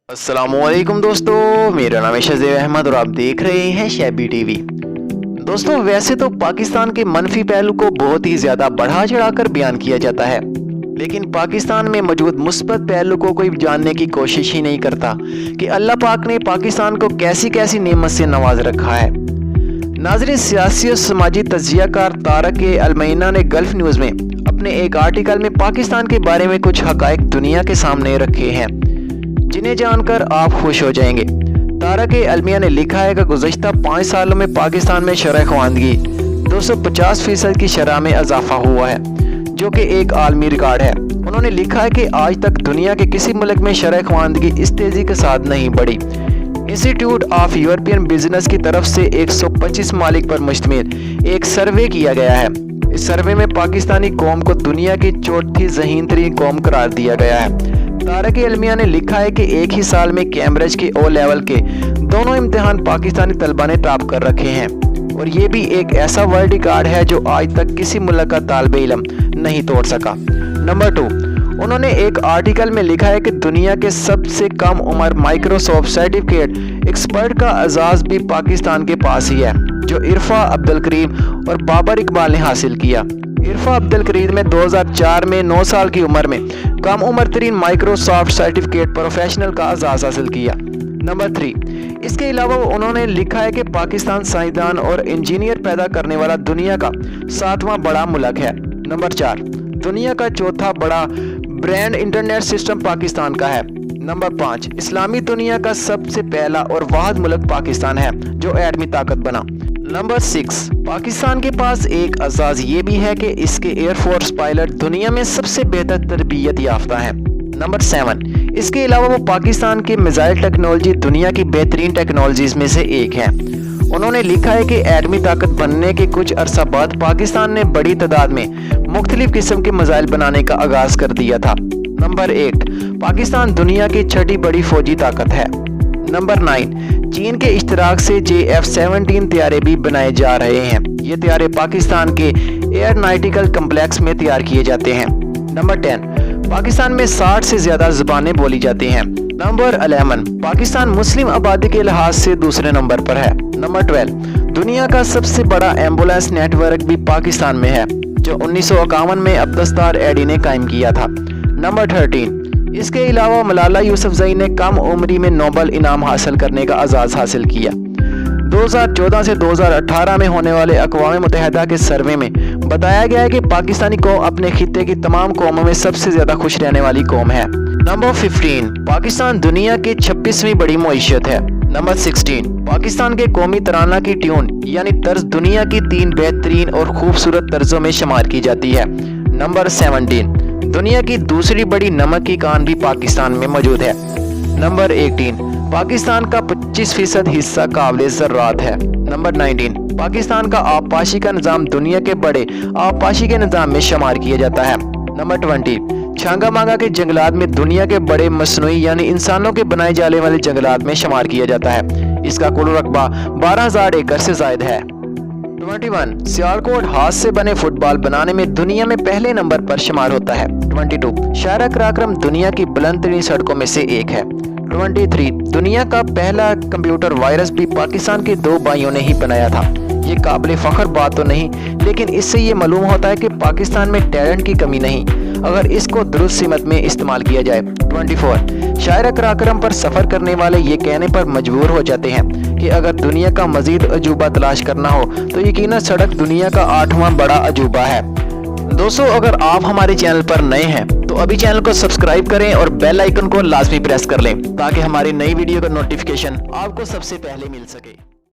अस्सलाम वालेकुम दोस्तों, मेरा नाम है शज़ेब अहमद और आप देख रहे हैं शैबी टीवी। दोस्तों, वैसे तो पाकिस्तान के मनफी पहलू को बहुत ही ज़्यादा बढ़ा चढ़ाकर बयान किया जाता है, लेकिन पाकिस्तान में मौजूद मुस्बत पहलू को कोई जानने की कोशिश ही नहीं करता कि अल्लाह पाक ने पाकिस्तान को कैसी कैसी नेमत से नवाज रखा है। नाज़रीन, सियासी और समाजी तज्जियाकार तारक अलमैना ने गल्फ न्यूज़ में अपने एक आर्टिकल में पाकिस्तान के बारे में कुछ हक़ाइक़ दुनिया के सामने रखे हैं जिन्हें जानकर आप खुश हो जाएंगे। तारक अलमिया ने लिखा है कि गुज़श्ता 5 सालों में पाकिस्तान में शरह ख़वानगी 250% की शरह में इजाफा हुआ है, जो कि एक आलमी रिकॉर्ड है। उन्होंने लिखा है कि आज तक दुनिया के किसी मुल्क में शरह ख़वानगी इस तेज़ी के साथ नहीं बढ़ी। इंस्टीट्यूट ऑफ यूरोपियन बिजनेस की तरफ से 125 ममालिक पर मुश्तमिल एक सर्वे किया गया है। इस सर्वे में पाकिस्तानी कौम को दुनिया की चौथी ज़हीन तरीन कौम करार दिया गया है। तारक अलमिया ने लिखा है कि एक ही साल में कैम्ब्रिज के ओ लेवल के दोनों इम्तिहान पाकिस्तानी तलबा ने टॉप कर रखे हैं, और ये भी एक ऐसा वर्ल्ड रिकॉर्ड है जो आज तक किसी मुल्क का तालिब इल्म नहीं तोड़ सका। नंबर 2, उन्होंने एक आर्टिकल में लिखा है कि दुनिया के सबसे कम उम्र माइक्रोसॉफ्ट सर्टिफिकेट एक्सपर्ट का एजाज़ भी पाकिस्तान के पास ही है, जो इरफा अब्दुल करीम और बाबर इकबाल ने हासिल किया। इरफा अब्दुल करीम ने 2004 में 9 साल की उम्र में कम उम्र तरीन माइक्रोसॉफ्ट सर्टिफिकेट प्रोफेशनल का एजाज़ हासिल किया। नंबर 3, इसके अलावा उन्होंने लिखा है कि पाकिस्तान साइंसदान और इंजीनियर पैदा करने वाला दुनिया का 7वां बड़ा मुल्क है। नंबर 4, दुनिया का चौथा बड़ा ब्रांड इंटरनेट सिस्टम पाकिस्तान का है। नंबर 5, इस्लामी दुनिया का सबसे पहला और वाहिद मुल्क पाकिस्तान है जो एटमी ताकत बना। नंबर 6, पाकिस्तान के पास एक एजाज़ ये भी है कि इसके एयरफोर्स पायलट दुनिया में सबसे बेहतर तरबियत याफ्ता हैं। नंबर 7, इसके अलावा वो पाकिस्तान की मिसाइल टेक्नोलॉजी दुनिया की बेहतरीन टेक्नोलॉजीज में से एक है। उन्होंने लिखा है कि एटमी ताकत बनने के कुछ अरसा बाद पाकिस्तान ने बड़ी तादाद में मुख्तलिफ किस्म के मिसाइल बनाने का आगाज़ कर दिया था। नंबर 8, पाकिस्तान दुनिया की छठी बड़ी फौजी ताकत है। नंबर 9, चीन के इश्तराक से JF-17 तैयारे भी बनाए जा रहे हैं। ये तैयारे पाकिस्तान के एयरनाइटिकल कम्प्लेक्स में तैयार किए जाते हैं। नंबर 10, पाकिस्तान में 60 से ज़्यादा ज़बानें बोली जाती हैं। नंबर 11, पाकिस्तान मुस्लिम आबादी के लिहाज से दूसरे नंबर पर है। नंबर 12, दुनिया का सबसे बड़ा एम्बुलेंस नेटवर्क भी पाकिस्तान में है, जो 1951 में अब्दुस्तार एडी ने कायम किया था। नंबर 13, इसके अलावा मलाला यूसुफजई ने कम उम्री में नोबल इनाम हासिल करने का एजाज़ हासिल किया। 2014 से 2018 में होने वाले अक़वाम मुत्तहिदा के सर्वे में बताया गया है कि पाकिस्तानी कौम अपने खित्ते की तमाम कौमों में सबसे ज़्यादा खुश रहने वाली कौम है। नंबर 15, पाकिस्तान दुनिया की 26वीं बड़ी मईशत है। नंबर 16, पाकिस्तान के कौमी तराना की ट्यून यानी तर्ज दुनिया की 3 बेहतरीन और खूबसूरत तर्जों में शुमार की जाती है। नंबर 17, दुनिया की दूसरी बड़ी नमक की कान भी पाकिस्तान में मौजूद है। नंबर 18, पाकिस्तान का 25% हिस्सा काबिल ज़राअत है। नंबर 19, पाकिस्तान का आबपाशी का निज़ाम दुनिया के बड़े आबपाशी के निज़ाम में शुमार किया जाता है। नंबर 20, छांगा मांगा के जंगलात में दुनिया के बड़े मसनूई यानी इंसानों के बनाए जाने वाले जंगलात में शुमार किया जाता है। इसका कुल रकबा 12,000 एकड़ से ज़ायद है। 21, सियालकोट हाथ से बने फुटबॉल बनाने में दुनिया में पहले नंबर पर शुमार होता है। 22, शारा कराक्रम दुनिया की बुलंद तरीन सड़कों में से एक है। 23, दुनिया का पहला कंप्यूटर वायरस भी पाकिस्तान के 2 भाइयों ने ही बनाया था। ये काबिल फ़ख्र बात तो नहीं, लेकिन इससे ये मालूम होता है कि पाकिस्तान में टैलेंट की कमी नहीं, अगर इसको दुरुस्त सिमत में इस्तेमाल किया जाए। 24, शायर कराक्रम पर सफ़र करने वाले ये कहने पर मजबूर हो जाते हैं कि अगर दुनिया का मज़ीद अजूबा तलाश करना हो तो यकीनन सड़क दुनिया का 8वां बड़ा अजूबा है। दोस्तों, अगर आप हमारे चैनल पर नए हैं तो अभी चैनल को सब्सक्राइब करें और बेल आइकन को लाजमी प्रेस कर लें ताकि हमारी नई वीडियो का नोटिफिकेशन आपको सबसे पहले मिल सके।